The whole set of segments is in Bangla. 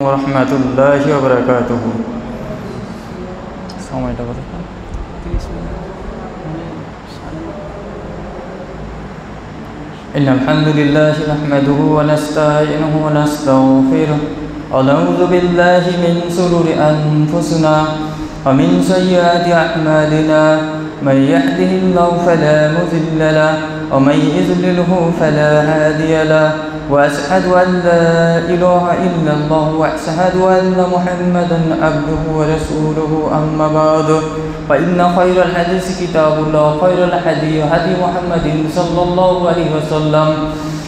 ওরহমাতুল্লাহি ওয়া বারাকাতুহু। সময়টা কত? ইন্নাল হামদুলিল্লাহি নাহমাদুহু ওয়া নাস্তাঈনুহু ওয়া নাস্তাগফিরুহ ওয়া নাউযু বিল্লাহি মিন শুরুরি আনফুসিনা ওয়া মিন সাইয়্যাতি আ'মালিনা মান ইয়াহদিহিল্লাহু ফালা মুযিল্লা লাহু ওয়া মান ইযলিলহু ফালা হাদিয়া লাহু وأشهد أن لا إله إلا الله وأشهد أن محمدا عبده ورسوله أما بعد فإن خير الحديث كتاب الله خير الهدي هدي محمد صلى الله عليه وسلم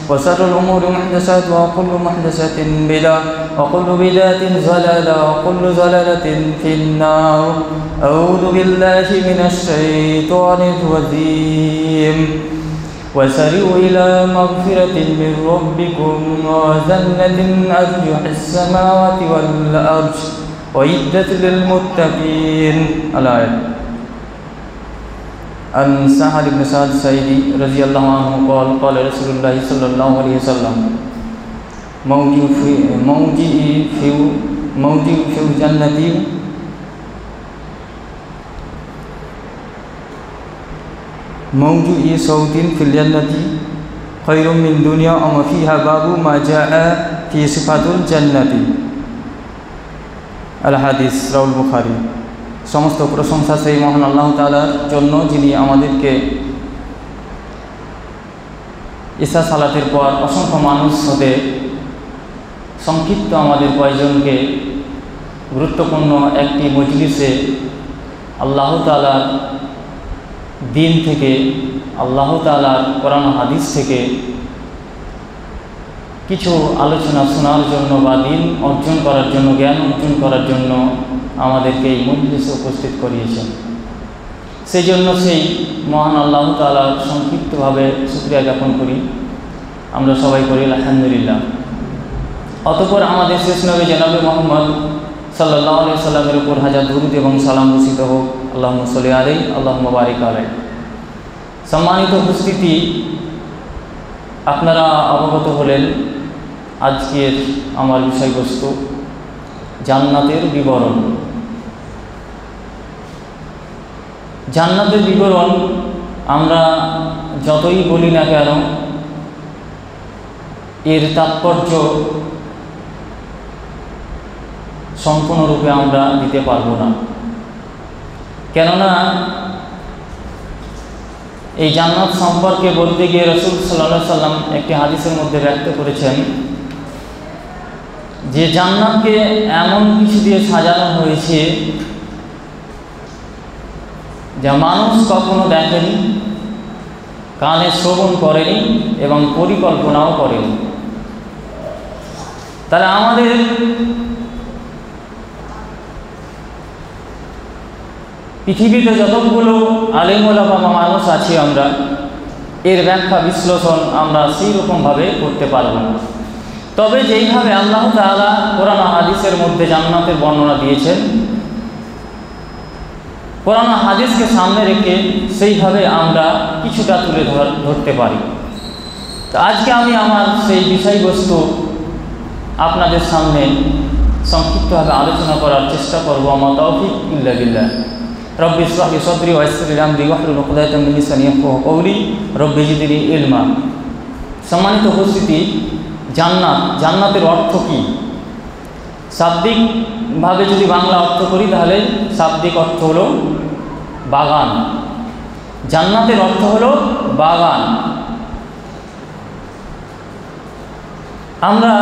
وشر الأمور محدثاتها وكل محدثة بدعة وكل بدعة ضلالة وكل ضلالة في النار. أعوذ بالله من الشيطان الرجيم. وسارعوا إلى مغفرة من ربكم وجنة أرجها السماوات والأرض وعدت للمتقين. الآية. عن سهل بن سعد الساعدي رضي الله عنه قال قال رسول الله صلى الله عليه وسلم موجي في الجنة موجي صوت في الجنة خير من دنيا وما فيها باب ما جاء في صفات الجنة. الحديث রাউল বুখারী। সমস্ত প্রশংসা সেই মহান আল্লাহ তাআলার জন্য যিনি আমাদেরকে ঈশা সালাতের পর অসংখ্য মানুষ হতে সংক্ষিপ্ত আমাদের কয়েকজনকে গুরুত্বপূর্ণ একটি মজলিসে আল্লাহ তাআলার দিন থেকে আল্লাহ তাআলার কোরআন হাদিস থেকে কিছু আলোচনা শোনার জন্য বা দিন অর্জন করার জন্য জ্ঞান অর্জন করার জন্য আমাদেরকে এই মজলিসে উপস্থিত করিয়েছেন। সেই জন্য সেই মহান আল্লাহ তাআলার সংক্ষিপ্তভাবে শুকরিয়া জ্ঞাপন করি। আমরা সবাই করি আলহামদুলিল্লাহ। অতঃপর আমাদের শেষ নবী জনাবে মুহাম্মদ সাল্লাল্লাহু আলাইহি সাল্লামের উপর হাজার দরুদ এবং সালাম বর্ষিত হোক। আল্লাহুম্মা সাল্লি আলাইহি আল্লাহুম্মা বারিক আলাইহি। সম্মানিত উপস্থিতি, আপনারা অবগত হলেন আজকের আমার বিষয়বস্তু জান্নাতের বিবরণ। জান্নাতের বিবরণ আমরা যতই বলি না কেন এর তাৎপর্য সম্পূর্ণরূপে আমরা দিতে পারবো না। কেননা এই জান্নাত সম্পর্কে বলতে গিয়ে রাসূল সাল্লাল্লাহু আলাইহি সাল্লাম একটি হাদিসের মধ্যে ব্যক্ত করেছেন যে জান্নাতকে এমন কিছু দিয়ে সাজানো হয়েছে যা মানুষ কখনো দেখেনি, কানে শ্রবণ করেনি এবং পরিকল্পনাও করেনি। তাহলে আমাদের পৃথিবীতে যতগুলো আলেম ওলামা বা মানুষ আছি আমরা এর ব্যাখ্যা বিশ্লেষণ আমরা সেই রকমভাবে করতে পারব না। তবে যেইভাবে আল্লাহ তাআলা কোরআন হাদিসের মধ্যে জান্নাতের বর্ণনা দিয়েছেন, কোরআন হাদিসকে সামনে রেখে সেইভাবে আমরা কিছুটা তুলে ধরতে পারি। তো আজকে আমি আমার সেই বিষয়বস্তু আপনাদের সামনে সংক্ষিপ্তভাবে আলোচনা করার চেষ্টা করব। আমা তাওফিক ইল্লা বিল্লাহ। রব্বি ইশরাহ লি সাদরি ওয়া ইয়াসসির লি আমরি ওয়াহলুল উকদাতাম মিন লিসানি ইয়াফকাহু কওলি রব্বি জিদনি ইলমা। সম্মানিত উপস্থিতি, জান্নাতের অর্থ কি? শাব্দিকভাবে যদি বাংলা অর্থ করি তাহলে শাব্দিক অর্থ হলো বাগান। জান্নাতের অর্থ হলো বাগান। আমরা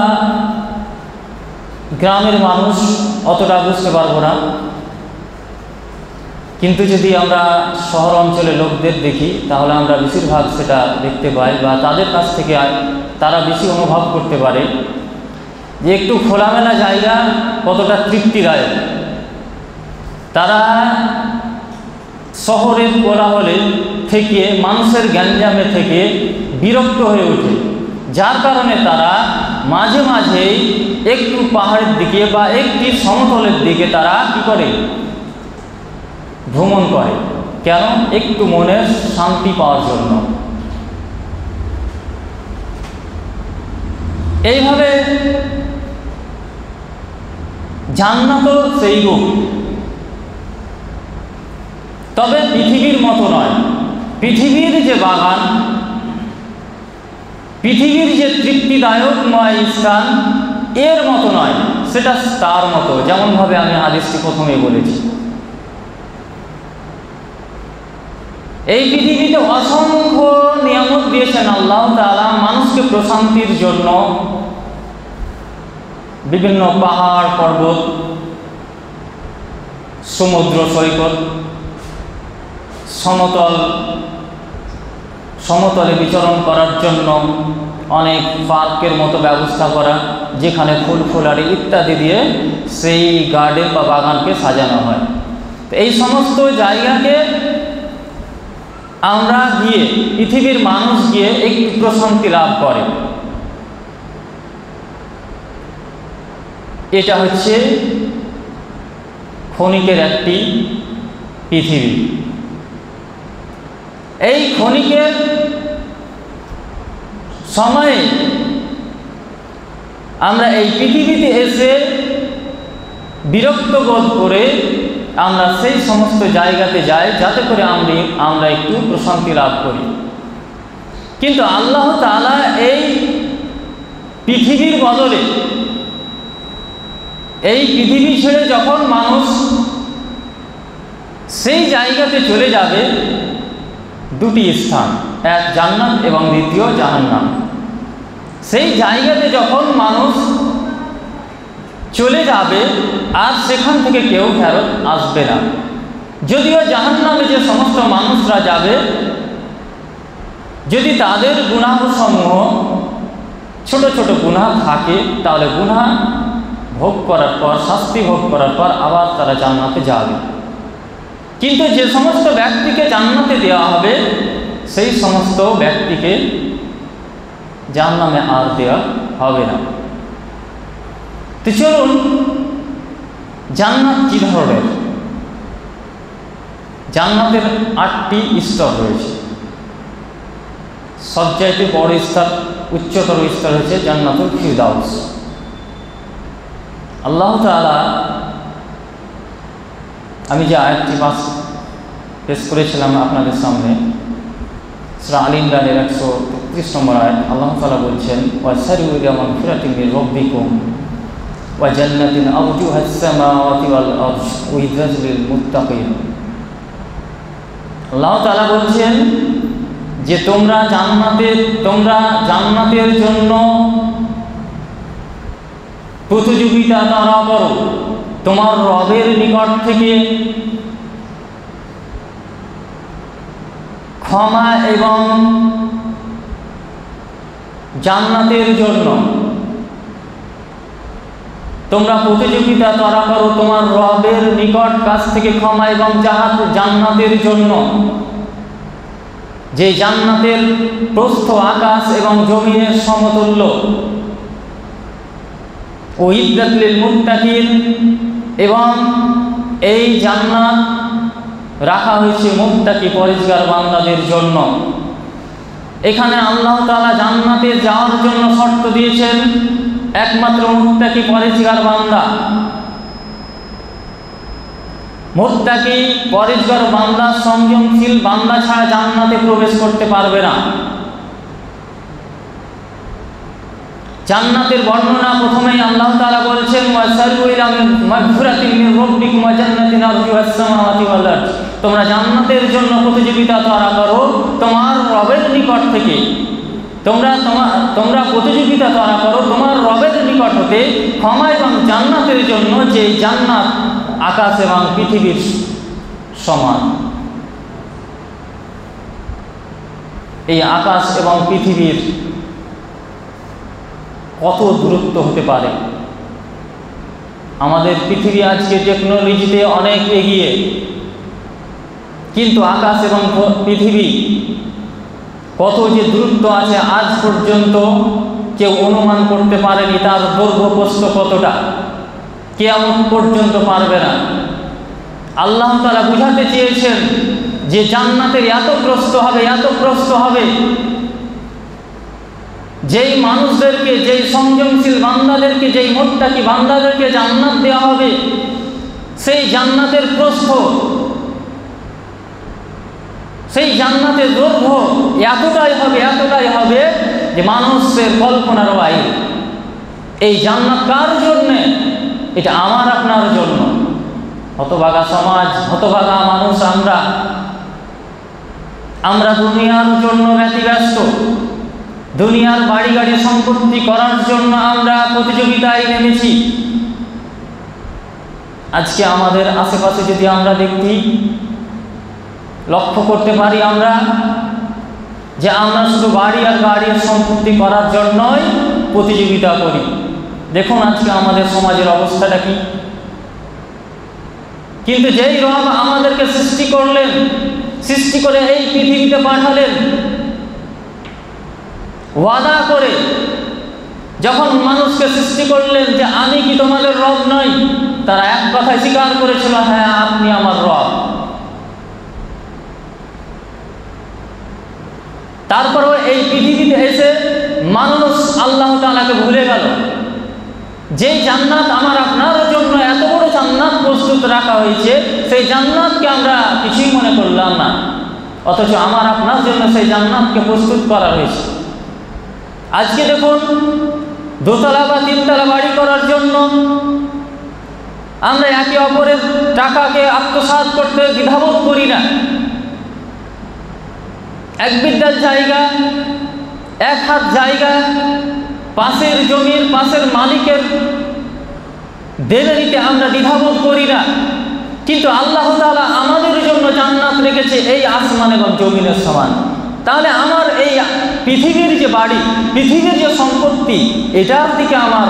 গ্রামের মানুষ অতটা বুঝতে পারবো না, কিন্তু যদি আমরা শহর অঞ্চলের লোকদের দেখি তাহলে আমরা বেশিরভাগ সেটা দেখতে পাই বা তাদের কাছ থেকে তারা বেশি অনুভব করতে পারে যে একটু খোলামেলা জায়গা কতটা তৃপ্তিদায়ক। তারা শহরের কোলাহলে থেকে, মানুষের গ্যাঞ্জামে থেকে বিরক্ত হয়ে ওঠে, যার কারণে তারা মাঝে মাঝেই একটু পাহাড়ের দিকে বা একটি সমতলের দিকে তারা কী করে? ভ্রমণ করে। কেন? একটু মনের শান্তি পাওয়ার জন্য। এইভাবে জান্নাতও সেই রূপ, তবে পৃথিবীর মতো নয়। পৃথিবীর যে বাগান, পৃথিবীর যে তৃপ্তিদায়কময় স্থান, এর মতো নয়, সেটা তার মতো। যেমনভাবে আমি হাদিসটি প্রথমে বলেছি, এই পৃথিবীতে অসংখ্য নিয়ামত দিয়েছেন আল্লাহ তাআলা মানুষকে প্রশান্তির জন্য। বিভিন্ন পাহাড় পর্বত, সমুদ্র সৈকত, সমতলে বিচরণ করার জন্য অনেক পার্কের মতো ব্যবস্থা করা, যেখানে ফুল ফুলারি ইত্যাদি দিয়ে সেই গার্ডেন বা বাগানকে সাজানো হয়। তো এই সমস্ত জায়গাকে আমরা গিয়ে, পৃথিবীর মানুষ গিয়ে একটু প্রশান্তি লাভ করে। এটা হচ্ছে ক্ষণিকের একটি পৃথিবী। এই ক্ষণিকের সময়ে আমরা এই পৃথিবীতে এসে বিরক্ত বোধ করে আমরা সেই সমস্ত জায়গাতে যাই যাতে করে আমরা একটু প্রশান্তি লাভ করি। কিন্তু আল্লাহ তাআলা এই পৃথিবীর বদলে, এই পৃথিবী ছেড়ে যখন মানুষ সেই জায়গাতে চলে যাবে, দুটি স্থান, এক জান্নাত এবং দ্বিতীয় জাহান্নাম, সেই জায়গাতে যখন মানুষ চলে যাবে আর সেখান থেকে কেউ ফেরত আসবে না। যদিও জাহান্নামে যে সমস্ত মানুষরা যাবে, যদি তাদের গুনাহসমূহ ছোট ছোট গুনাহ থাকে, তাহলে গুনাহ ভোগ করার পর, শাস্তি ভোগ করার পর আবার তারা জান্নাতে যাবে। কিন্তু যে সমস্ত ব্যক্তিকে জান্নাতে দেওয়া হবে, সেই সমস্ত ব্যক্তিকে জাহান্নামে আর দেওয়া হবে না। তো চলুন, জান্নাত কী ধরনের? জান্নাতের 8টি স্তর রয়েছে। সবচাইতে বড় স্তর, উচ্চতর স্তর হচ্ছে জান্নাতুল ফিরদাউস। আল্লাহ তাআলা, আমি যে আয়াতটি পেশ করেছিলাম আপনাদের সামনে, সূরা আল ইমরানের 133 নম্বর আয়াত, আল্লাহ তাআলা বলছেন, ওয়াসারিউ ইলা মাগফিরাতিন মির রাব্বিকুম ওয়া জান্নাতিন আরজুহাস সামাওয়াতি ওয়াল আরশ উইদ্দাত লিল মুত্তাকিন। আল্লাহ তাআলা বলছেন যে তোমরা জান্নাতের জন্য প্রতিযোগিতা তারা করো, তোমার রবের নিকট থেকে ক্ষমা এবং জান্নাতের জন্য তোমরা প্রতিযোগিতা তারা করো তোমার রবের নিকট কাছ থেকে ক্ষমা এবং জান্নাতের জন্য, যে জান্নাতের প্রস্থ আকাশ এবং জমিনের সমতুল্য। উইদ্দাত লিল মুত্তাকিন, এবং এই জান্নাত রাখা হয়েছে মুত্তাকি পরহেজগার বান্দাদের জন্য। এখানে আল্লাহ তাআলা জান্নাতে যাওয়ার জন্য শর্ত দিয়েছেন একমাত্র মুত্তাকি পরহেজগার বান্দা। মুত্তাকি পরহেজগার বান্দা, সংযমশীল বান্দা ছাড়া জান্নাতে প্রবেশ করতে পারবে না। জান্নাতের বর্ণনা প্রথমেই আল্লাহ তাআলা বলছেন, ওয়াসারিউ ইলা মাগফিরাতিন মির রাব্বিকুম ওয়া জান্নাতিন আরজুহাস সামাওয়াতি ওয়াল আরদ। তোমরা জান্নাতের জন্য প্রতিযোগিতা তারা করো তোমার রবের নিকট থেকে। তোমরা প্রতিযোগিতা তারা করো তোমার রবের নিকট হতে ক্ষমা এবং জান্নাতের জন্য, যে জান্নাত আকাশ এবং পৃথিবীর সমান। এই আকাশ এবং পৃথিবীর কত দূরত্ব হতে পারে? আমাদের পৃথিবী আজকে টেকনোলজিতে অনেক এগিয়ে, কিন্তু আকাশ এবং পৃথিবী কত যে দূরত্ব আছে আজ পর্যন্ত কেউ অনুমান করতে পারেনি। তার দৈর্ঘ্য প্রস্থ কতটা, কিয়ামত পর্যন্ত পারবে না। আল্লাহ তাআলা বুঝাতে চেয়েছেন যে জান্নাতের এত প্রস্থ হবে, যেই মানুষদেরকে, যেই সংযমশীল বান্দাদেরকে, যেই মুত্তাকি বান্দাদেরকে জান্নাত দেওয়া হবে, সেই জান্নাতের প্রস্থ, সেই জান্নাতের দৈর্ঘ্য এতটাই হবে যে মানুষের কল্পনার বাইরে। এই জান্নাত কার জন্যে? এটা আমার আপনার জন্য। হতভাগা সমাজ, হতভাগা মানুষ আমরা দুনিয়ার জন্য ব্যতিব্যস্ত, দুনিয়ার বাড়ি গাড়ি সম্পত্তি করার জন্য আমরা প্রতিযোগিতায় নেমেছি। আজকে আমাদের আশেপাশে যদি আমরা দেখি, লক্ষ্য করতে পারি আমরা যে আমরা শুধু বাড়ি আর গাড়ির সম্পত্তি করার জন্যই প্রতিযোগিতা করি। দেখুন আজকে আমাদের সমাজের অবস্থাটা কি। কিন্তু যেই রব আমাদেরকে সৃষ্টি করলেন, সৃষ্টি করে এই পৃথিবীতে পাঠালেন, ওয়াদা করে যখন মানুষকে সৃষ্টি করলেন যে আমি কি তোমাদের রব নই, তারা এক কথায় স্বীকার করেছিল, হ্যাঁ আপনি আমার রব। তারপরও এই পৃথিবীতে এসে মানুষ আল্লাহ তাআলাকে ভুলে গেল। যেই জান্নাত আমার আপনার জন্য এত বড় জান্নাত প্রস্তুত রাখা হয়েছে, সেই জান্নাতকে আমরা কিছুই মনে করলাম না, অথচ আমার আপনার জন্য সেই জান্নাতকে প্রস্তুত করা হয়েছে। আজকে দেখুন, দোতলা বা তিনতলা বাড়ি করার জন্য আমরা একে অপরের টাকাকে আত্মসাৎ করতে দ্বিধাবোধ করি না। এক বিদ্যার জায়গা, এক হাত জায়গা পাশের জমির, পাশের মালিকের দেবে নিতে আমরা দ্বিধাবোধ করি না। কিন্তু আল্লাহ তাআলা আমাদের জন্য জান্নাত রেখেছে এই আসমান এবং জমিনের সমান। তাহলে আমার এই পৃথিবীর যে বাড়ি, পৃথিবীর যে সম্পত্তি, এটার দিকে আমার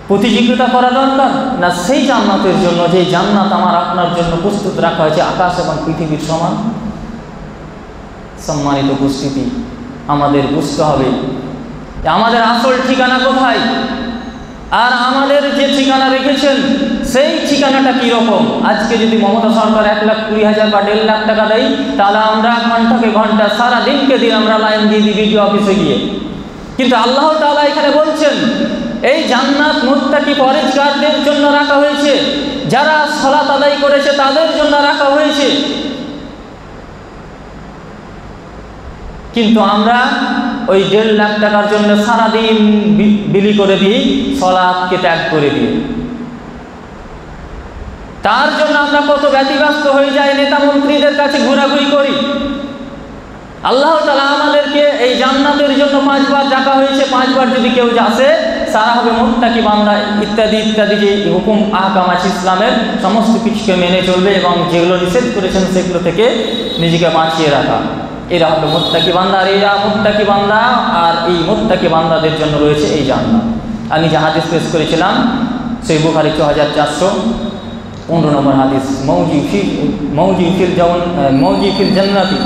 প্রতিযোগিতা করা দরকার না সেই জান্নাতের জন্য, যে জান্নাত আমার আপনার জন্য প্রস্তুত রাখা হয়েছে আকাশ এবং পৃথিবীর সমান। সম্মানিত উপস্থিতি, আমাদের বুঝতে হবে আমাদের আসল ঠিকানা কোথায়, আর আমাদের যে ঠিকানা রেখেছেন সেই ঠিকানাটা কীরকম। আজকে যদি মমতা সরকার 1,20,000 বা 1.5 লাখ টাকা দেয়, তাহলে আমরা ঘন্টাকে ঘন্টা, সারা দিনকে দিন আমরা লাইন দিয়ে দিই বিডিও অফিসে গিয়ে। কিন্তু আল্লাহ তাআলা এখানে বলছেন এই জান্নাত মুত্তাকি পরহেজগারদের জন্য রাখা হয়েছে, যারা সালাত আদায় করেছে তাদের জন্য রাখা হয়েছে। কিন্তু আমরা ওই 1.5 লাখ টাকার জন্য সারাদিন বিলি করে দিই, সালাতকে ত্যাগ করে দিই। তার জন্য আমরা কত ব্যতিব্যস্ত হয়ে যাই, নেতা মন্ত্রীদের কাছে ঘোরাঘুরি করি। আল্লাহ তাআলা আমাদেরকে এই জান্নাতের জন্য 5 বার ডাকা হয়েছে। 5 বার যদি কেউ আসে, সারা হবে মুত্তাকি বান্দা, ইত্যাদি ইত্যাদি যে হুকুম আহকাম আছে ইসলামের, সমস্ত কিছুকে মেনে চলবে এবং যেগুলো নিষেধ করেছেন সেগুলো থেকে নিজেকে বাঁচিয়ে রাখা। এরা হবে মুত্তাকি বান্দা। আর এরা মুত্তাকি বান্দা, আর এই মুত্তাকি বান্দাদের জন্য রয়েছে এই জান্নাত। আমি যে হাদিস পেশ করেছিলাম সেই বুখারী 6415 নম্বর হাদিস, মৌজি ফিল জান্নাতি,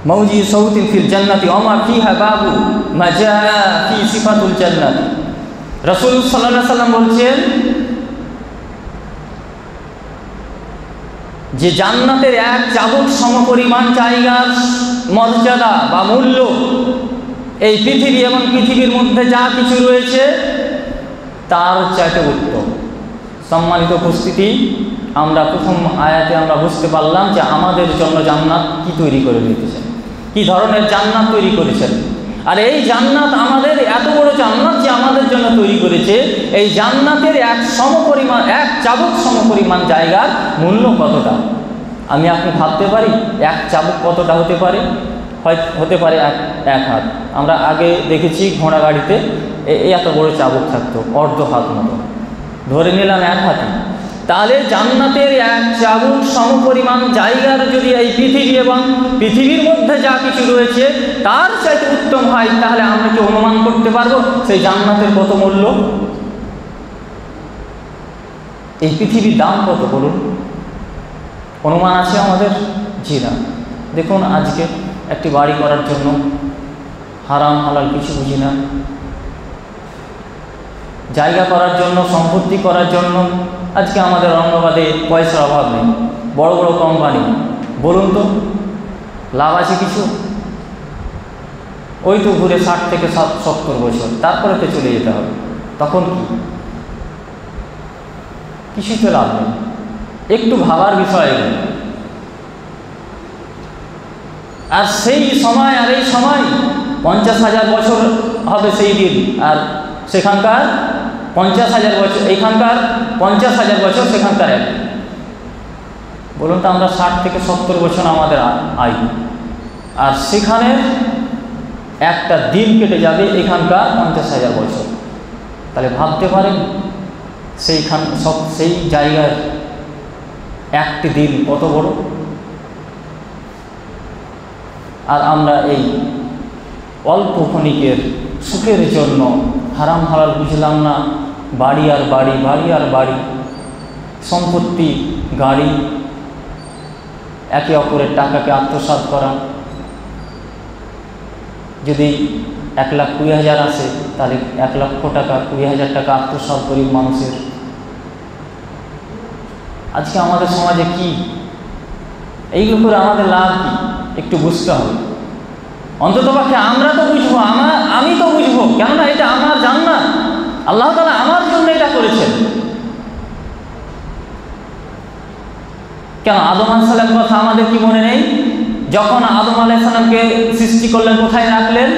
মৌজি সৌতিন ফিল জান্নাতি ওমা ফিহা বাবু মা জাআ ফি সিফাতুল জান্নাত। রাসূল সাল্লাল্লাহু আলাইহি ওয়াসাল্লাম বলছেন যে জান্নাতের এক চাবুক সমপরিমাণ জায়গার মর্যাদা বা মূল্য এই পৃথিবী এবং পৃথিবীর মধ্যে যা কিছু রয়েছে তার চাইতে উত্তম। সম্মানিত উপস্থিতি, আমরা প্রথম আয়াতে আমরা বুঝতে পারলাম যে আমাদের জন্য জান্নাত কি তৈরি করে রেখেছেন, কি ধরনের জান্নাত তৈরি করেছেন। আর এই জান্নাত, আমাদের এত বড় জান্নাত যে আমাদের জন্য তৈরি করেছে, এই জান্নাতের এক চাবুক সমপরিমাণ জায়গার মূল্য কতটা আমি আপনি ভাবতে পারি? এক চাবুক কতটা হতে পারে? হতে পারে এক হাত। আমরা আগে দেখেছি ঘোড়া গাড়িতে এত বড় চাবুক থাকতো, অর্ধ হাত মতো, ধরে নিলাম এক হাতে। তাহলে জান্নাতের এক চাবুক সমপরিমাণ জায়গার যদি এই পৃথিবী এবং পৃথিবীর মধ্যে যা কিছু রয়েছে তার চাইতে উত্তম হয়, তাহলে আমরা কি অনুমান করতে পারবো সেই জান্নাতের কত মূল্য? এই পৃথিবীর দাম কত বলুন? অনুমান আছে আমাদের? জি না। দেখুন, আজকে একটি বাড়ি করার জন্য হারাম হালাল কিছু বুঝি না, জায়গা করার জন্য, সম্পত্তি করার জন্য আজকে আমাদের অন্নবাদে পয়সার অভাব নেই। বড় বড় কোম্পানি, বলুন তো লাভ আছে কিছু? ওই তো ঘুরে 60 থেকে 70 বছর, তারপরে তো চলে যেতে হবে। তখন কি? কিছুই তো লাভ নেই। একটু ভাবার বিষয়। আর সেই সময় আর এই সময় 50,000 বছর হবে সেই দিন, আর সেখানকার 50,000 বছর, এইখানকার 50,000 বছর, সেখানকার এক। বলুন তো, আমরা 60 থেকে 70 বছর আমাদের আয়ু, আর সেখানে একটা দিন কেটে যাবে এখানকার 50,000 বছর। তাহলে ভাবতে পারেন সেই জায়গার একটি দিন কত বড়। আর আমরা এই অল্প ক্ষণিকের সুখের জন্য হারাম হালাল বুঝলাম না, বাড়ি আর বাড়ি, বাড়ি আর বাড়ি, সম্পত্তি, গাড়ি, একে অপরের টাকাকে আত্মসাৎ করা। যদি 1,20,000 আসে, তাহলে 1,00,000 টাকা, 20,000 টাকা আত্মসাৎ গরিব মানুষের। আজকে আমাদের সমাজে কি এইগুলো করে আমাদের লাভ কি? একটু বুঝতে হবে। অন্ততপক্ষে আমরা তো বুঝবো, আমি তো বুঝবো, কেননা এটা আমার জান্নাত, আল্লাহ তাআলা আমার জন্য এটা করেছেন। কেন আদম আলাইহিস সালামের কথা আমাদের কি মনে নেই? যখন আদম আলাইহিস সালামকে সৃষ্টি করলেন, কোথায় রাখলেন?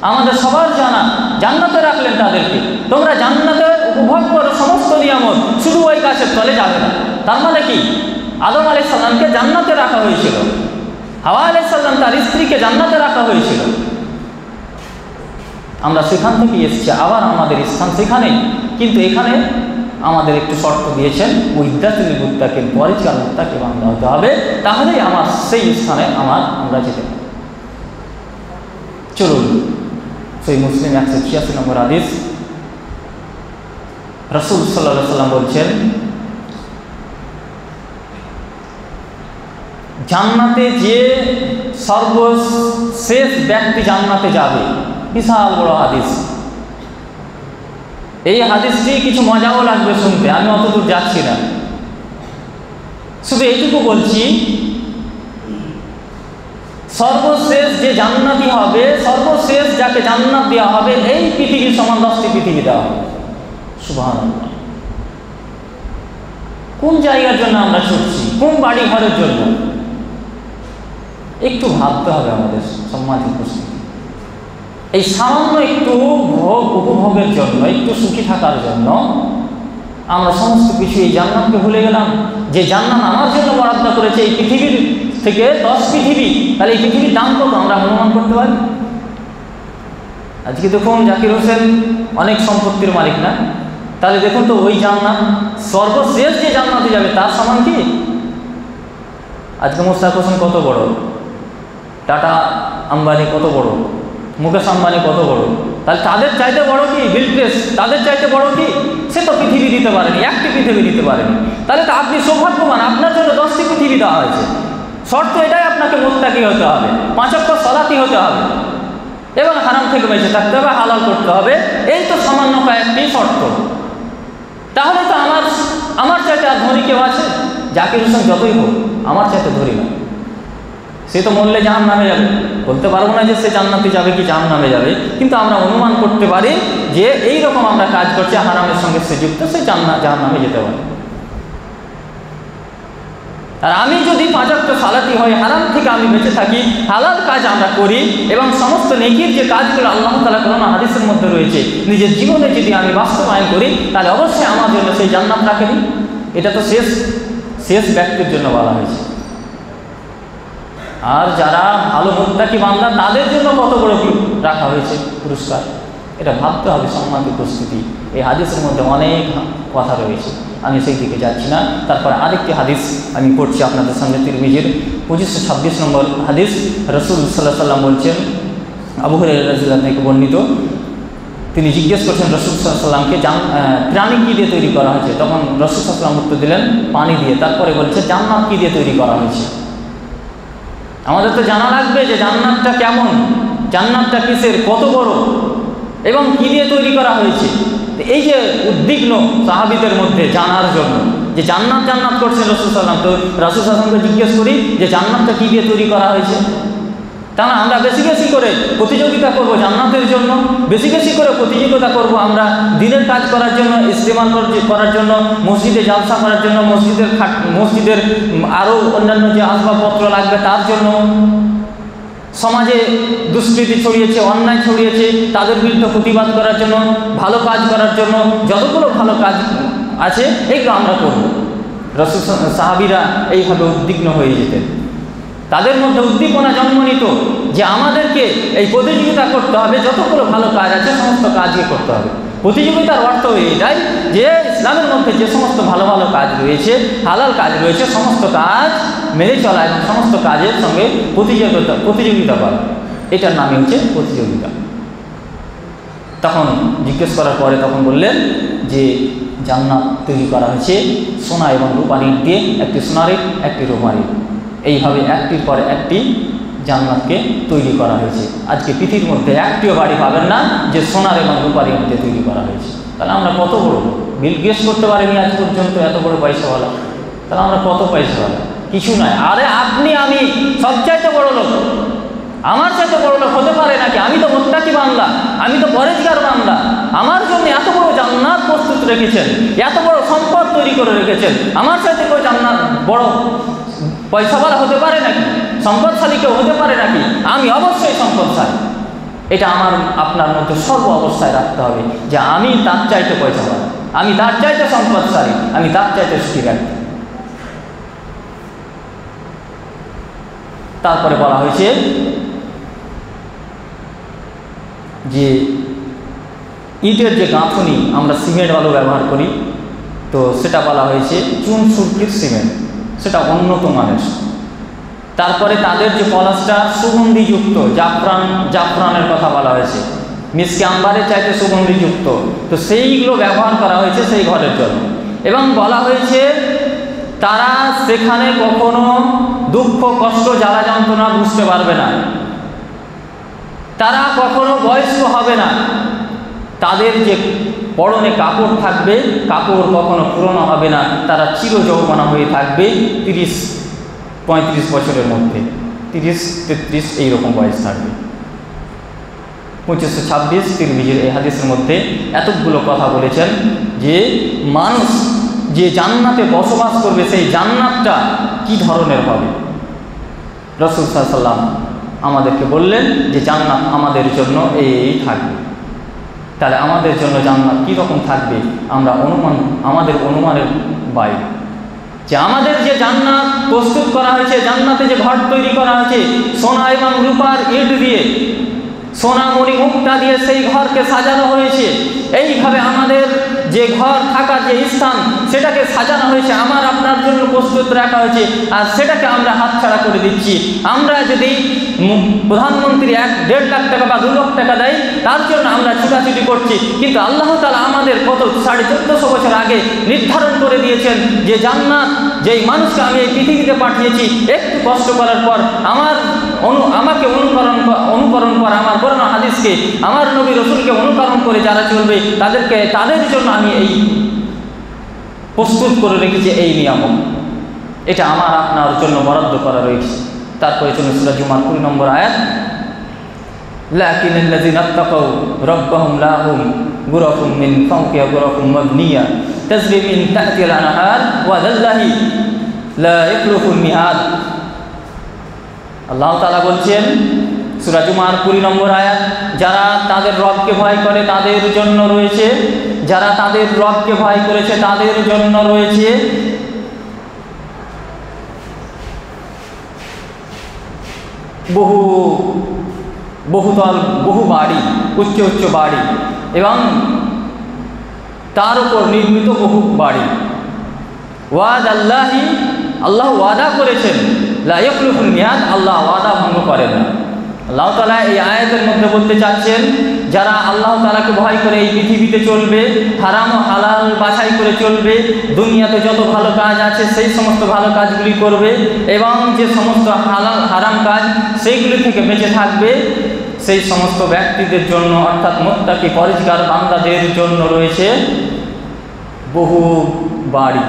আমাদের সবার জানা, জান্নাতে রাখলেন তাদেরকে। তোমরা জান্নাতে উপভোগ করো সমস্ত নিয়ামত, শুধু ওই গাছের তলে যাবে না। তার মানে কি? আদম আলাইহিস সালামকে জান্নাতে রাখা হয়েছিল, হাওয়া আলাইহিস সালাম তার স্ত্রীকে জান্নাতে রাখা হয়েছিল। আমরা সেখান থেকে এসেছি, আবার আমাদের স্থান সেখানেই। কিন্তু এখানে আমাদের একটু শর্ত দিয়েছেন, উইদ্দাতুল মুত্তাকিন, পরিষ্কার মুত্তাকি বান্দা হতে হবে, তাহলেই আমার সেই স্থানে আমরা যেতে পারি। চলুন, সেই মুসলিম 186 নম্বর হাদিস। রাসূল সাল্লাল্লাহু আলাইহি ওয়াসাল্লাম বলছেন, জান্নাতে যে সর্বশেষ ব্যক্তি জান্নাতে যাবে, বিশাল বড় হাদিস। এই হাদিসটি কিছু মজাও লাগবে শুনতে, আমি অত দূর যাচ্ছি না, শুধু এইটুকু বলছি, সর্বশেষ যে জান্নাতি হবে, সর্বশেষ যাকে জান্নাত দেওয়া হবে, এই পৃথিবীর সমান 10টি পৃথিবী দেওয়া হবে। সুবহানাল্লাহ। কোন জায়গার জন্য আমরা ছুটছি? কোন বাড়ি ঘরের জন্য? একটু ভাবতে হবে আমাদের সম্মানিত উপস্থিতি। এই সামান্য একটু উপভোগের জন্য, একটু সুখী থাকার জন্য আমরা সমস্ত কিছু এই জান্নাতকে ভুলে গেলাম। যে জান্নাত আমার জন্য বরাদ্দ করেছে এই পৃথিবীর থেকে 10 পৃথিবী, তাহলে এই পৃথিবীর দাম কত আমরা অনুমান করতে পারি? আজকে দেখুন জাকির হোসেন অনেক সম্পত্তির মালিক না, তাহলে দেখুন তো ওই জান্নাত, সর্বশেষ যে জান্নাতে যাবে তার সমান কি? আজকে মুস্তাক হোসেন কত বড়, টাটা আম্বানি কত বড়, মুকেশ আম্বানি কত বড়, তাহলে তাদের চাইতে বড় কি বিল গেটস? তাদের চাইতে বড় কি? সে তো পৃথিবী দিতে পারেনি, একটি পৃথিবী দিতে পারেনি। তাহলে তো আপনি সৌভাগ্যবান, আপনার জন্য 10টি পৃথিবী দেওয়া হয়েছে। শর্ত এটাই, আপনাকে মুত্তাকি হতে হবে, 5 ওয়াক্ত সালাতি হতে হবে, এবং হারাম থেকে বেঁচে থাকতে হবে, হালাল করতে হবে। এই তো সামান্য কয়েকটি শর্ত। তাহলে তো আমার চাইতে আর ধনী কেউ আছে? জাকির হোসেন যতই হোক আমার চাইতে ধনী না, সে তো মরলে জাহান্নামে যাবে। বলতে পারবো না যে সে জান্নাতে যাবে কি জাহান্নামে যাবে, কিন্তু আমরা অনুমান করতে পারি যে এই রকম আমরা কাজ করছি, হারামের সঙ্গে সে যুক্ত, সে জাহান্নামে যেতে পারে। আর আমি যদি 5 ওয়াক্ত সালাতি হই, হারাম থেকে আমি বেঁচে থাকি, হালাল কাজ আমরা করি, এবং সমস্ত নেকির যে কাজগুলো আল্লাহ তাআলা কোরআন হাদিসের মধ্যে রয়েছে, নিজের জীবনে যদি আমি বাস্তবায়ন করি, তাহলে অবশ্যই আমার জন্য সেই জান্নাত রাখেনি। এটা তো শেষ ব্যক্তির জন্য বলা হয়েছে। আর যারা ভালো মুত্তাকি বান্দা, তাদের জন্য কত বড় রাখা হয়েছে পুরস্কার, এটা ভাবতে হবে সম্মানিত উপস্থিতি। এই হাদিসের মধ্যে অনেক কথা রয়েছে, আমি সেই দিকে যাচ্ছি না। তারপরে আরেকটি হাদিস আমি পড়ছি আপনাদের সামনে, তিরমিজির 2526 নম্বর হাদিস। রাসূল সাল্লাল্লাহু আলাইহি ওয়াসাল্লাম বলছেন, আবু হুরায়রা রাদিয়াল্লাহু আনহু থেকে বর্ণিত, তিনি জিজ্ঞেস করছেন রাসূল সাল্লাল্লাহু আলাইহি ওয়াসাল্লামকে, প্রাণী কী দিয়ে তৈরি করা হয়েছে? তখন রাসূল সাল্লাল্লাহু আলাইহি ওয়াসাল্লাম উত্তর দিলেন, পানি দিয়ে। তারপরে বলছে, জান্নাত কী দিয়ে তৈরি করা হয়েছে? আমাদের তো জানা লাগবে যে জান্নাতটা কেমন, জান্নাতটা কিসের, কত বড়, এবং কী দিয়ে তৈরি করা হয়েছে। এই যে উদ্বিগ্ন সাহাবীদের মধ্যে জানার জন্য, যে জান্নাত জান্নাত করছেন রাসূল সাল্লাল্লাহু আলাইহি ওয়াসাল্লাম। তো রাসূল সাল্লাল্লাহু আলাইহি ওয়াসাল্লামকে জিজ্ঞেস করি যে জান্নাতটা কী দিয়ে তৈরি করা হয়েছে? তাহলে আমরা বেশি বেশি করে প্রতিযোগিতা করব জান্নাতের জন্য, বেশি বেশি করে প্রতিযোগিতা করব আমরা দিনের কাজ করার জন্য, ইস্তেমাল করার জন্য, মসজিদে জালসা করার জন্য, মসজিদের আরও অন্যান্য যে আসবাবপত্র লাগবে তার জন্য। সমাজে দুষ্কৃতি ছড়িয়েছে, অন্যায় ছড়িয়েছে, তাদের বিরুদ্ধে প্রতিবাদ করার জন্য, ভালো কাজ করার জন্য, যতগুলো ভালো কাজ আছে এগুলো আমরা করব। রাসূল সাহাবীরা এইভাবে উদ্বিগ্ন হয়ে যেতেন, তাদের মধ্যে উদ্দীপনা জন্ম নিত যে আমাদেরকে এই প্রতিযোগিতা করতে হবে, যতগুলো ভালো কাজ আছে সমস্ত কাজই করতে হবে। প্রতিযোগিতার অর্থ এটাই যে ইসলামের মধ্যে যে সমস্ত ভালো ভালো কাজ রয়েছে, হালাল কাজ রয়েছে, সমস্ত কাজ মেনে চলা এবং সমস্ত কাজের সঙ্গে প্রতিযোগিতা করা, এটার নামই হচ্ছে প্রতিযোগিতা। তখন জিজ্ঞেস করার পরে তখন বললেন যে জান্নাত তৈরি করা হয়েছে সোনা এবং রূপার ইট দিয়ে, একটি সোনার ইট, একটি রূপার ইট, এইভাবে একটির পরে একটি জান্নাতকে তৈরি করা হয়েছে। আজকে পৃথিবীর মধ্যে একটিও বাড়ি পাবেন না যে সোনার এবং রূপার ইট দিয়ে তৈরি করা হয়েছে। তাহলে আমরা কত বড়, বিল গেটস করতে পারিনি আজ পর্যন্ত এত বড় পয়সাওয়ালা, তাহলে আমরা কত পয়সাওয়ালা? কিছু নয়। আরে আপনি আমি সবচাইতে বড় লোক, আমার চাইতে বড় লোক হতে পারে নাকি? আমি তো মুত্তাকি বান্দা, আমি তো পরেজগার বান্দা, আমার জন্য এত বড় জান্নাত প্রস্তুত রেখেছেন, এত বড় সম্পদ তৈরি করে রেখেছেন, আমার চাইতে কেউ জান্নাত বড় পয়সাওয়ালা হতে পারে নাকি? সম্পদশালী কেউ হতে পারে নাকি? আমি অবশ্যই সম্পদশালী। এটা আমার আপনার মধ্যে সর্ব অবস্থায় রাখতে হবে যে আমি তার চাইতে পয়সাওয়ালা, আমি তার চাইতে সম্পদশালী, আমি তার চাইতে সুখী রাখি। তারপরে বলা হয়েছে যে ইটের যে গাঁথনি আমরা সিমেন্ট বালু ব্যবহার করি, তো সেটা বলা হয়েছে চুন সুরকির সিমেন্ট, সেটা উন্নত মানের। তারপরে তাদের যে পলাশটা সুগন্ধিযুক্ত, জাফরানের কথা বলা হয়েছে, মিসকে আম্বারের চাইতে সুগন্ধিযুক্ত, তো সেইগুলো ব্যবহার করা হয়েছে সেই ঘরের জন্য। এবং বলা হয়েছে তারা সেখানে কখনো দুঃখ, কষ্ট, জ্বালা যন্ত্রণা বুঝতে পারবে না, তারা কখনো বয়স্ক হবে না, তাদের যে পরনে কাপড় থাকবে, কাপড় কখনো পুরনো হবে না, তারা চিরযৌবনা হয়ে থাকবে 30-35 বছরের মধ্যে, 30-33 এইরকম বয়স থাকবে। 2526 তিরমিজির এই হাদিসের মধ্যে এতগুলো কথা বলেছেন যে মানুষ যে জান্নাতে বসবাস করবে সেই জান্নাতটা কি ধরনের হবে। রাসূল সাল্লাল্লাহু আলাইহি ওয়াসাল্লাম আমাদেরকে বললেন যে জান্নাত আমাদের জন্য এই থাকবে। তাহলে আমাদের জন্য জান্নাত কী রকম থাকবে আমরা আমাদের অনুমানের বাইরে, যে আমাদের যে জান্নাত প্রস্তুত করা হয়েছে, জান্নাতে যে ঘর তৈরি করা হয়েছে সোনা এবং রূপার ইট দিয়ে, সোনামণি মুক্তা দিয়ে সেই ঘরকে সাজানো হয়েছে। এইভাবে আমাদের যে ঘর থাকার যে স্থান সেটাকে সাজানো হয়েছে, আমার আপনার জন্য প্রস্তুত রাখা হয়েছে, আর সেটাকে আমরা হাতছাড়া করে দিচ্ছি। আমরা যদি প্রধানমন্ত্রী 1-1.5 লাখ টাকা বা 2 লাখ টাকা দেয় তার জন্য আমরা ছুটাছুটি করছি, কিন্তু আল্লাহ তাআলা আমাদের কত 1450 বছর আগে নির্ধারণ করে দিয়েছেন যে জান্নাত, যেই মানুষকে আমি এই পৃথিবীতে পাঠিয়েছি একটু কষ্ট করার পর আমাকে অনুকরণ করা, আমার পুরানো হাদিসকে, আমার নবী রাসূলকে অনুকরণ করে যারা চলবে তাদের জন্য আমি এই প্রস্তুত করে রেখেছি এই নিয়ামত, এটা আমার আপনার জন্য বরাদ্দ করা রয়েছে। তারপরে চলে সূরা জুমার 20 নম্বর আয়াত, লাকিনাল্লাযীনা তাকাউ রাব্বাহুম লাহুম গুরাফুম মিন ফাওকিহা গুরাফুম মাবনিয়া তাজরি মিন তাহতিল আনহার ওয়া যাল্লাহি লা ইয়াখলুফুল মিআদ। আল্লাহ তাআলা বলছেন সূরা জুমার 20 নম্বর আয়াত, যারা তাদের রবকে ভয় করে তাদের জন্য রয়েছে, যারা তাদের রবকে ভয় করেছে তাদের জন্য রয়েছে বহু বাড়ি, উচ্চ উচ্চ বাড়ি, এবং তার উপর নির্মিত বহু বাড়ি। ওয়াদ আল্লাহি, আল্লাহ ওয়াদা করেছেন, লা ইয়াখলুফুল মিয়াদ, আল্লাহ ওয়াদা ভঙ্গ করেন না। আল্লাহ তাআলা এই আয়াতের মধ্যে বলতে চাচ্ছেন যারা আল্লাহ তাআলাকে ভয় করে এই পৃথিবীতে চলবে, হারাম ও হালাল বাছাই করে চলবে, দুনিয়াতে যত ভালো কাজ আছে সেই সমস্ত ভালো কাজগুলি করবে, এবং যে সমস্ত হারাম কাজ সেইগুলি থেকে বেঁচে থাকবে, সেই সমস্ত ব্যক্তিদের জন্য অর্থাৎ মুত্তাকি পরেজগার বান্দাদের জন্য রয়েছে বহু বাড়ি,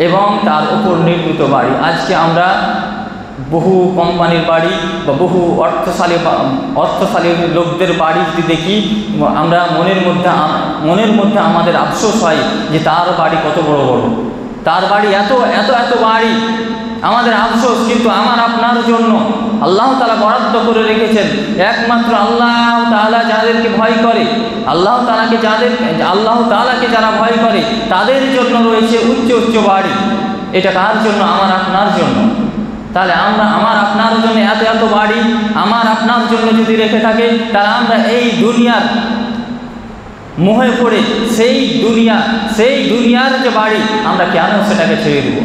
এবং তার উপর নির্মিত বাড়ি। আজকে আমরা বহু কোম্পানির বাড়ি বা বহু অর্থশালী লোকদের বাড়ি যদি দেখি, আমরা মনের মধ্যে আমাদের আফসোস হয় যে তার বাড়ি কত বড় বড়, তার বাড়ি এত এত এত বাড়ি, আমাদের আফসোস। কিন্তু আমার আপনার জন্য আল্লাহ তাআলা বরাদ্দ করে রেখেছেন, একমাত্র আল্লাহ তাআলা যাদেরকে ভয় করে, আল্লাহ তাআলাকে যারা ভয় করে তাদের জন্য রয়েছে উচ্চ উচ্চ বাড়ি। এটা কার জন্য? আমার আপনার জন্য। তাহলে আমার আপনার জন্য এত এত বাড়ি আমার আপনার জন্য যদি রেখে থাকে, তাহলে আমরা এই দুনিয়ার মোহে পড়ে সেই দুনিয়ার যে বাড়ি আমরা কেন সেটাকে ছেড়ে দেব?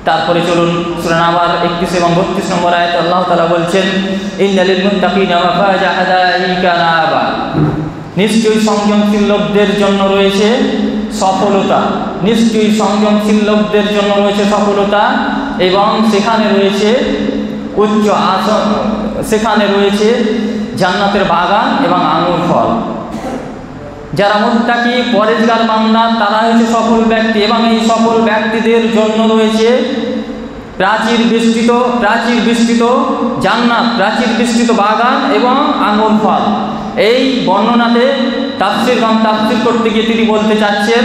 তারপরে চলুন সূরা নাবার 31 এবং 32 নম্বর আয়াতে আল্লাহ তাআলা বলছেন, ইন্নাল মুত্তাকিনা মাফাজা হাদাইকা নাবা, নিশ্চয়ই সংযমশীল লোকদের জন্য রয়েছে সফলতা, নিশ্চয়ই সংযমশীল লোকদের জন্য রয়েছে সফলতা, এবং সেখানে রয়েছে উচ্চ আসন, সেখানে রয়েছে জান্নাতের বাগান এবং আঙুর ফল। যারা মুত্তাকি পরেজগার বান্দা তারা হচ্ছে সফল ব্যক্তি, এবং এই সফল ব্যক্তিদের জন্য রয়েছে প্রাচীর বিস্তৃত জান্নাত, প্রাচীর বিস্তৃত বাগান এবং আঙুর ফল। এই বর্ণনাতে তাফসীর করতে গিয়ে তিনি বলতে চাচ্ছেন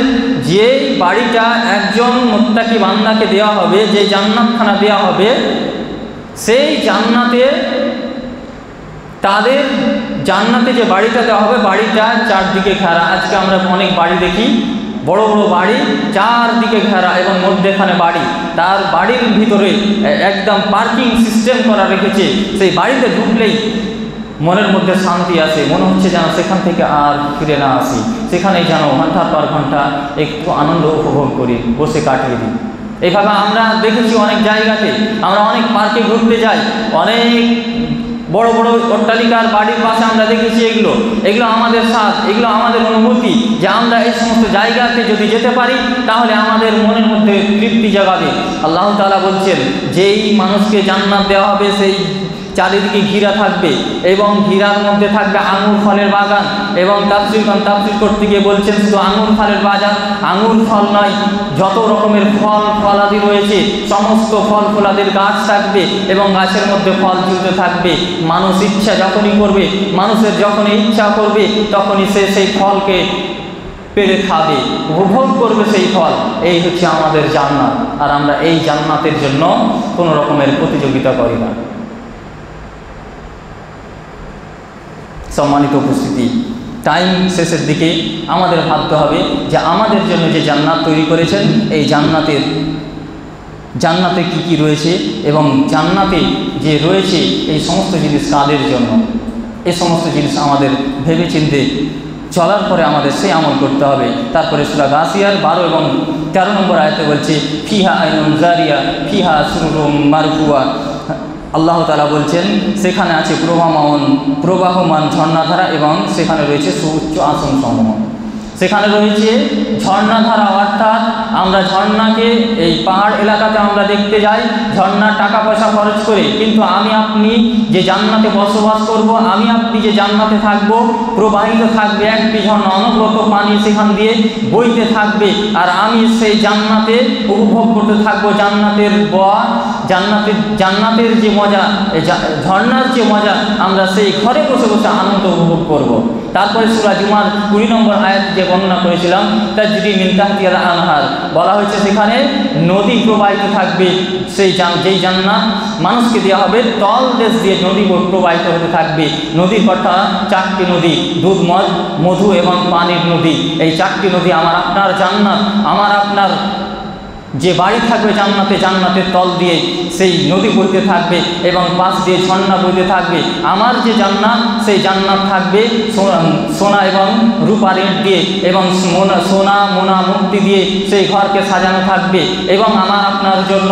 যে বাড়িটা একজন মুত্তাকি বান্দাকে দেওয়া হবে, যে জান্নাতখানা দেওয়া হবে, সেই জান্নাতে যে বাড়িটা দেওয়া হবে, বাড়িটা চারদিকে ঘেরা। আজকে আমরা অনেক বাড়ি দেখি, বড় বড় বাড়ি চারদিকে ঘেরা এবং মধ্যেখানে বাড়ি, তার বাড়ির ভিতরে একদম পার্কিং সিস্টেম করা রেখেছে। সেই বাড়িতে ঢুকলেই মনের মধ্যে শান্তি আসে, মনে হচ্ছে যেন সেখান থেকে আর ফিরে না আসি, সেখানেই যেন ঘন্টার পর ঘন্টা একটু আনন্দ উপভোগ করি, বসে কাটিয়ে দিই। এইভাবে আমরা দেখেছি অনেক জায়গাতে, আমরা অনেক পার্কে ঘুরতে যাই, অনেক বড় বড় অট্টালিকার বাড়ির পাশে আমরা দেখেছি। এগুলো আমাদের স্বাদ, এগুলো আমাদের অনুভূতি, যে আমরা এই সমস্ত জায়গাতে যদি যেতে পারি তাহলে আমাদের মনের মধ্যে তৃপ্তি জাগাবে। আল্লাহ তাআলা বলছেন যেই মানুষকে জান্নাত দেওয়া হবে সেই চারিদিকে ঘিরা থাকবে এবং ঘিরার মধ্যে থাকবে আঙুর ফলের বাগান। এবং তাফসীর করতে গিয়ে বলছেন শুধু আঙুর ফলের বাগান, আঙুর ফল নয়, যত রকমের ফলাদি রয়েছে সমস্ত ফলাদির গাছ থাকবে এবং গাছের মধ্যে ফল ঝুলতে থাকবে। মানুষ ইচ্ছা যখনই করবে, মানুষের যখনই ইচ্ছা করবে তখনই সে সেই ফলকে পেড়ে খাবে, উপভোগ করবে সেই ফল। এই হচ্ছে আমাদের জান্নাত, আর আমরা এই জান্নাতের জন্য কোনো রকমের প্রতিযোগিতা করি না। সম্মানিত উপস্থিতি, টাইম শেষের দিকে আমাদের ভাবতে হবে যে আমাদের জন্য যে জান্নাত তৈরি করেছেন, এই জান্নাতে কি কি রয়েছে এবং জান্নাতে যে রয়েছে এই সমস্ত জিনিস কাদের জন্য। এই সমস্ত জিনিস আমাদের ভেবে চিন্তে চলার পরে আমাদের সেই আমল করতে হবে। তারপরে সূরা গাসিয়ার 12 এবং 13 নম্বর আয়াতে বলছে, ফিহা আইনুন জারিয়া ফিহা সুরুরুম মারফুয়া। আল্লাহ তাআলা বলছেন সেখানে আছে প্রবাহমান ঝর্ণাধারা এবং সেখানে রয়েছে সুউচ্চ আসন সমূহ। সেখানে রয়েছে ঝর্ণাধারা, অর্থাৎ আমরা ঝর্ণাকে এই পাহাড় এলাকাতে আমরা দেখতে যাই ঝর্ণার টাকা পয়সা খরচ করে, কিন্তু আমি আপনি যে জান্নাতে বসবাস করব, আমি আপনি যে জান্নাতে থাকব, প্রবাহিত থাকবে একটি ঝর্ণা, অনবরত পানি সেখান দিয়ে বইতে থাকবে, আর আমি সেই জান্নাতে উপভোগ করতে থাকবো জান্নাতের জান্নাতের যে মজা, ঝর্ণার যে মজা, আমরা সেই ঘরে বসে বসে আনন্দ উপভোগ করব। তারপরে সূরা জুমার 20 নম্বর আয়াত যে বর্ণনা করেছিলাম, তাজরি মিন তাহতিহাল আনহার, বলা হয়েছে সেখানে নদী প্রবাহিত থাকবে। যেই জান্নাত মানুষকে দেওয়া হবে, তল দেশ দিয়ে নদী প্রবাহিত হতে থাকবে। নদীর কথা 4টি নদী, দুধ মধু এবং পানির নদী। এই 4টি নদী আমার আপনার জান্নাত, আমার আপনার যে বাড়ি থাকবে জান্নাতের তল দিয়ে সেই নদী বইতে থাকবে এবং পাশ দিয়ে ঝর্ণা বইতে থাকবে। আমার যে জান্নাত, সেই জান্নাত থাকবে সোনা এবং রূপার ইট দিয়ে এবং সোনা মোনা মুক্তি দিয়ে সেই ঘরকে সাজানো থাকবে। এবং আমার আপনার জন্য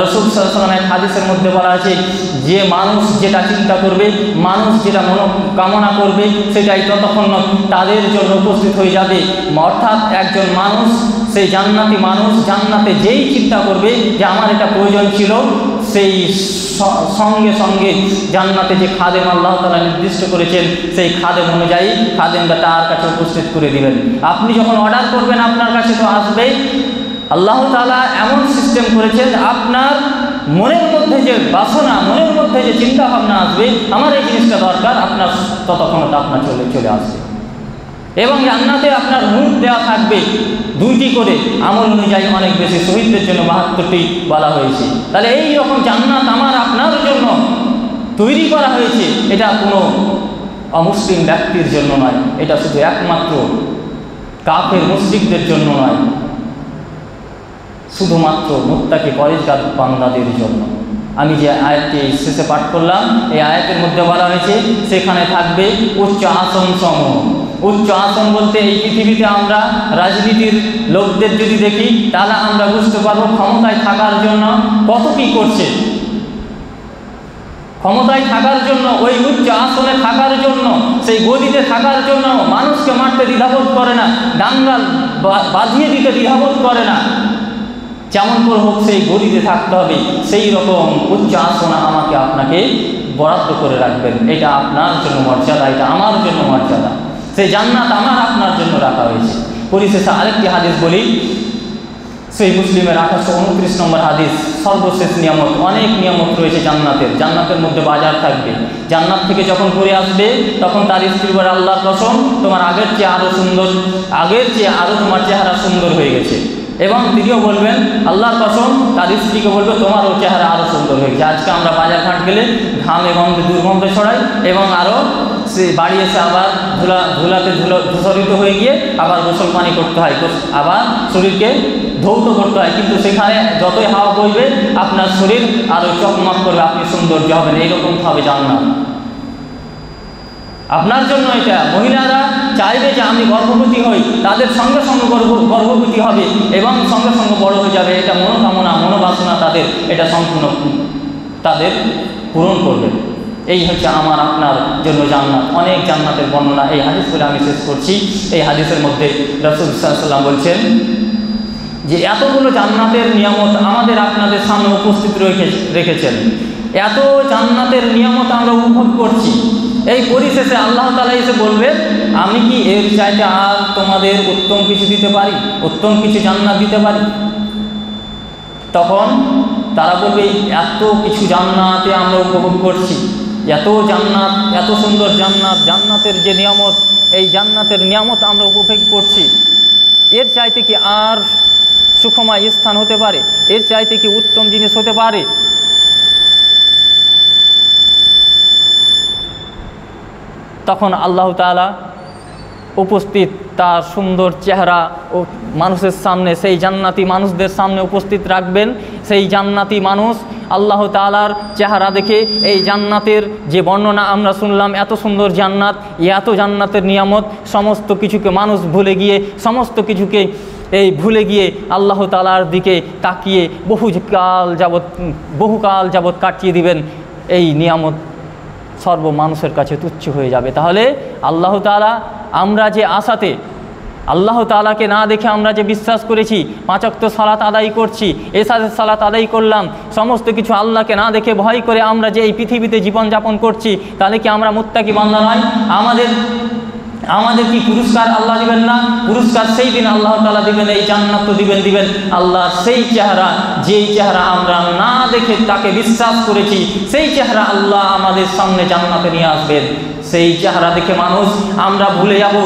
রাসূল সাল্লাল্লাহু আলাইহি ওয়াসাল্লামের হাদিসের মধ্যে বলা আছে যে মানুষ যেটা চিন্তা করবে, মানুষ যেটা মনোকামনা করবে, সেটাই ততক্ষণ তাদের জন্য উপস্থিত হয়ে যাবে। অর্থাৎ একজন মানুষ, সেই জান্নাতি মানুষ জান্নাতে যেই চিন্তা করবে যে আমার এটা প্রয়োজন ছিল, সেই সঙ্গে সঙ্গে জান্নাতে যে খাদেম আল্লাহ তাআলা নির্দিষ্ট করেছেন সেই খাদেম অনুযায়ী খাদেমরা তার কাছে উপস্থিত করে দিবেন। আপনি যখন অর্ডার করবেন আপনার কাছে তো আসবেই, আল্লাহ তাআলা এমন সিস্টেম করেছেন, আপনার মনের মধ্যে যে বাসনা, মনের মধ্যে যে চিন্তা ভাবনা আসবে আমার এই জিনিসটা দরকার, আপনার ততক্ষণতা আপনার চলে আসবে। এবং জান্নাতে আপনার মুখ দেওয়া থাকবে 2টি করে আমল অনুযায়ী, অনেক বেশি, শহীদদের জন্য 72টি বলা হয়েছে। তাহলে এই রকম জান্নাত আমার আপনার জন্য তৈরি করা হয়েছে। এটা কোনো অমুসলিম ব্যক্তির জন্য নয়, এটা শুধু একমাত্র কাফের মুশরিকদের জন্য নয়, শুধুমাত্র মুত্তাকি পরেজগার বান্দাদের জন্য। আমি যে আয়াতটি শেষে পাঠ করলাম, এই আয়াতের মধ্যে বলা হয়েছে সেখানে থাকবে উচ্চ আসন সমূহ। উচ্চ আসন বলতে এই পৃথিবীতে আমরা রাজনীতির লোকদের যদি দেখি তাহলে আমরা বুঝতে পারবো ক্ষমতায় থাকার জন্য কত কি করছে। ক্ষমতায় থাকার জন্য, ওই উচ্চ আসনে থাকার জন্য, সেই গদিতে থাকার জন্য মানুষকে মারতে দ্বিধাবোধ করে না, দাঙ্গা বাঁধিয়ে দিতে দ্বিধাবোধ করে না। যেমন করে হোক সেই গদিতে থাকতে হবে, সেই রকম উচ্চ আসন আমাকে আপনাকে বরাদ্দ করে রাখবেন। এটা আপনার জন্য মর্যাদা, এটা আমার জন্য মর্যাদা। সেই জান্নাত আমার আপনার জন্য রাখা হয়েছে। পরিশেষে আরেকটি হাদিস বলি, সেই মুসলিমের 829 নম্বর হাদিস, সর্বশেষ নিয়ামত। অনেক নিয়ামত রয়েছে জান্নাতের। জান্নাতের মধ্যে বাজার থাকবে। জান্নাত থেকে যখন ঘুরে আসবে তখন তার স্ত্রী বলে, আল্লাহর কসম তোমার আগের চেয়ে আরও সুন্দর, আগের চেয়ে আরও তোমার চেহারা সুন্দর হয়ে গেছে। এবং তিনিও বলবেন, আল্লাহর কসম তার স্ত্রীকে বলবে তোমারও চেহারা আরও সুন্দর হয়ে গেছে। আজকে আমরা বাজারঘাট গেলে ঘামে গন্ধে দুর্গন্ধ ছড়াই এবং আরও সে বাড়ি এসে আবার ধুলাতে ধূসরিত হয়ে গিয়ে আবার গোসল পানি করতে হয়, আবার শরীরকে ধৌত করতে হয়। কিন্তু সেখানে যতই হাওয়া বইবে আপনার শরীর আরও চকমক করবে, আপনি সৌন্দর্য হবেন। এইরকম হবে জান্নাত আপনার জন্য। এটা মহিলারা চাইবে যে আমি গর্ভবতী হই, তাদের সঙ্গে সঙ্গে গর্ভবতী হবে এবং সঙ্গে সঙ্গে বড় হয়ে যাবে। এটা মনোকামনা, মনোবাসনা তাদের, এটা সম্পূর্ণ তাদের পূরণ করবে। এই হচ্ছে আমার আপনার জন্য জান্নাত। অনেক জান্নাতের বর্ণনা এই হাদিস বলে আমি শেষ করছি। এই হাদিসের মধ্যে রাসূল সাল্লাল্লাহু আলাইহি ওয়াসাল্লাম বলছেন যে এতগুলো জান্নাতের নিয়ামত আমাদের আপনাদের সামনে উপস্থিত রেখেছেন। এত জান্নাতের নিয়ামত আমরা উপভোগ করছি। এই পরিশেষে আল্লাহ তাআলা এসে বলবেন, আমি কি এর চাইতে আর তোমাদের উত্তম কিছু দিতে পারি, উত্তম কিছু জান্নাত দিতে পারি? তখন তারা বলবে, এত কিছু জান্নাতে আমরা উপভোগ করছি, এত জান্নাত, এত সুন্দর জান্নাত, জান্নাতের যে নিয়ামত, এই জান্নাতের নিয়ামত আমরা উপভোগ করছি, এর চাইতে কি আর সুখময় স্থান হতে পারে? এর চাইতে কি উত্তম জিনিস হতে পারে? তখন আল্লাহ তাআলা উপস্থিত তার সুন্দর চেহারা ও মানুষের সামনে, সেই জান্নাতি মানুষদের সামনে উপস্থিত রাখবেন। সেই জান্নাতি মানুষ আল্লাহ তাআলার চেহারা দেখে এই জান্নাতের যে বর্ণনা আমরা শুনলাম, এত সুন্দর জান্নাত, এত জান্নাতের নিয়ামত, সমস্ত কিছুকে মানুষ ভুলে গিয়ে, সমস্ত কিছুকে ভুলে গিয়ে আল্লাহ তাআলার দিকে তাকিয়ে বহুকাল যাবৎ কাটিয়ে দিবেন। এই নিয়ামত সর্ব মানুষের কাছে তুচ্ছ হয়ে যাবে। তাহলে আল্লাহ তাআলা, আমরা যে আশাতে আল্লাহ তাআলাকে না দেখে আমরা যে বিশ্বাস করেছি, 5 ওয়াক্ত সালাত আদায় করছি, এশারের সালাত আদায় করলাম, সমস্ত কিছু আল্লাহকে না দেখে ভয় করে আমরা যে এই পৃথিবীতে জীবনযাপন করছি, তাহলে কি আমরা মুত্তাকি বান্দা নয়? আমাদের কি পুরস্কার আল্লাহ দিবেন না? পুরস্কার সেই দিন আল্লাহ তাআলা দিবেন, এই জান্নাত তো দিবেন। আল্লাহ সেই চেহারা, যেই চেহারা আমরা না দেখে তাকে বিশ্বাস করেছি, সেই চেহারা আল্লাহ আমাদের সামনে জান্নাতে নিয়ে আসবেন। সেই চেহারা দেখে মানুষ আমরা ভুলে যাব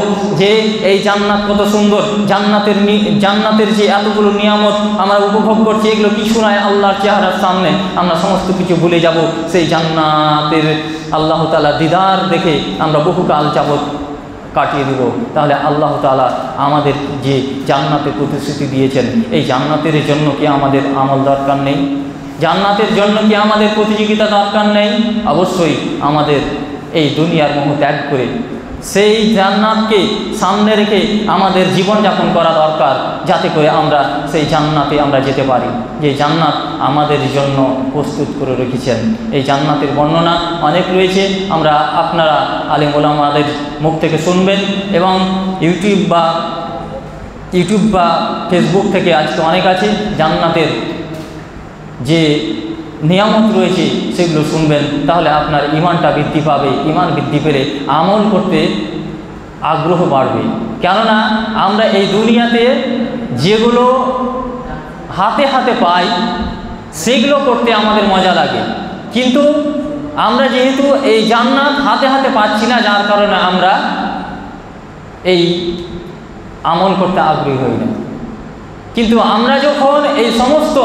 যে এই জান্নাত কত সুন্দর, জান্নাতের যে এতগুলো নিয়ামত আমরা উপভোগ করছি, এগুলো কিছু নয় আল্লাহর চেহারার সামনে। আমরা সমস্ত কিছু ভুলে যাব। সেই জান্নাতের আল্লাহ তাআলা দিদার দেখে আমরা বহুকাল যাবৎ কাটিয়ে দেব। তাহলে আল্লাহ তাআলা আমাদের যে জান্নাতের প্রতিশ্রুতি দিয়েছেন, এই জান্নাতের জন্য কি আমাদের আমল দরকার নেই? জান্নাতের জন্য কি আমাদের প্রতিযোগিতা দরকার নেই? অবশ্যই আমাদের এই দুনিয়ার মোহ ত্যাগ করে সেই জান্নাতকে সামনে রেখে আমাদের জীবনযাপন করা দরকার, যাতে করে আমরা সেই জান্নাতে আমরা যেতে পারি, যে জান্নাত আমাদের জন্য প্রস্তুত করে রেখেছেন। এই জান্নাতের বর্ণনা অনেক রয়েছে, আপনারা আলেম ওলামাদের মুখ থেকে শুনবেন এবং ইউটিউব বা ফেসবুক থেকে আজকে অনেক আছে জান্নাতের যে নিয়ামত রয়েছে সেগুলো শুনবেন। তাহলে আপনার ঈমানটা বৃদ্ধি পাবে। ঈমান বৃদ্ধি পেলে আমল করতে আগ্রহ বাড়বে। কেননা আমরা এই দুনিয়াতে যেগুলো হাতে হাতে পাই, সেগুলো করতে আমাদের মজা লাগে। কিন্তু আমরা যেহেতু এই জান্নাত হাতে হাতে পাচ্ছি না, যার কারণে আমরা এই আমল করতে আগ্রহী হই না। কিন্তু আমরা যখন এই সমস্ত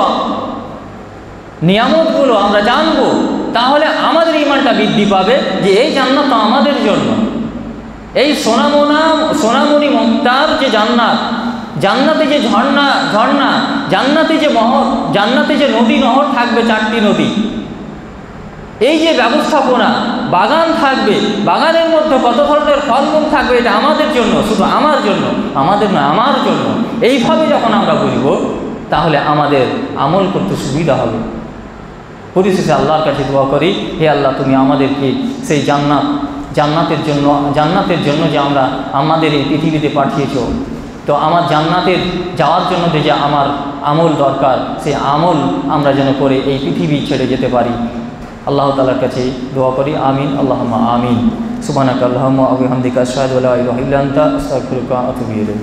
নিয়ামতগুলো আমরা জানবো, তাহলে আমাদের ঈমানটা বৃদ্ধি পাবে যে এই জান্নাত তো আমাদের জন্য। এই সোনামণি মুক্তার যে জান্নাত, জান্নাতে যে ঝর্ণা, জান্নাতে যে জান্নাতে যে নদী নহর থাকবে, 4টি নদী, এই যে ব্যবস্থাপনা, বাগান থাকবে, বাগানের মধ্যে কত ধরনের ফলমূল থাকবে, এটা আমাদের জন্য, শুধু আমার জন্য, আমাদের না, আমার জন্য। এইভাবে যখন আমরা বুঝব, তাহলে আমাদের আমল করতে সুবিধা হবে। পরিশেষে আল্লাহর কাছে দোয়া করি, হে আল্লাহ, তুমি আমাদেরকে সেই জান্নাতের জন্য যে আমাদের এই পৃথিবীতে পাঠিয়েছ, তো আমার জান্নাতের যাওয়ার জন্য যে আমার আমল দরকার, সেই আমল আমরা যেন করে এই পৃথিবী ছেড়ে যেতে পারি। আল্লাহ তাআলার কাছে দোয়া করি, আমিন, আল্লাহুম্মা আমিন। সুবহানাকা আল্লাহুম্মা ওয়া বিহামদিকা আশহাদু আল্লা ইলাহা ইল্লা আনতা আস্তাগফিরুকা ওয়া আতুবু ইলাইক।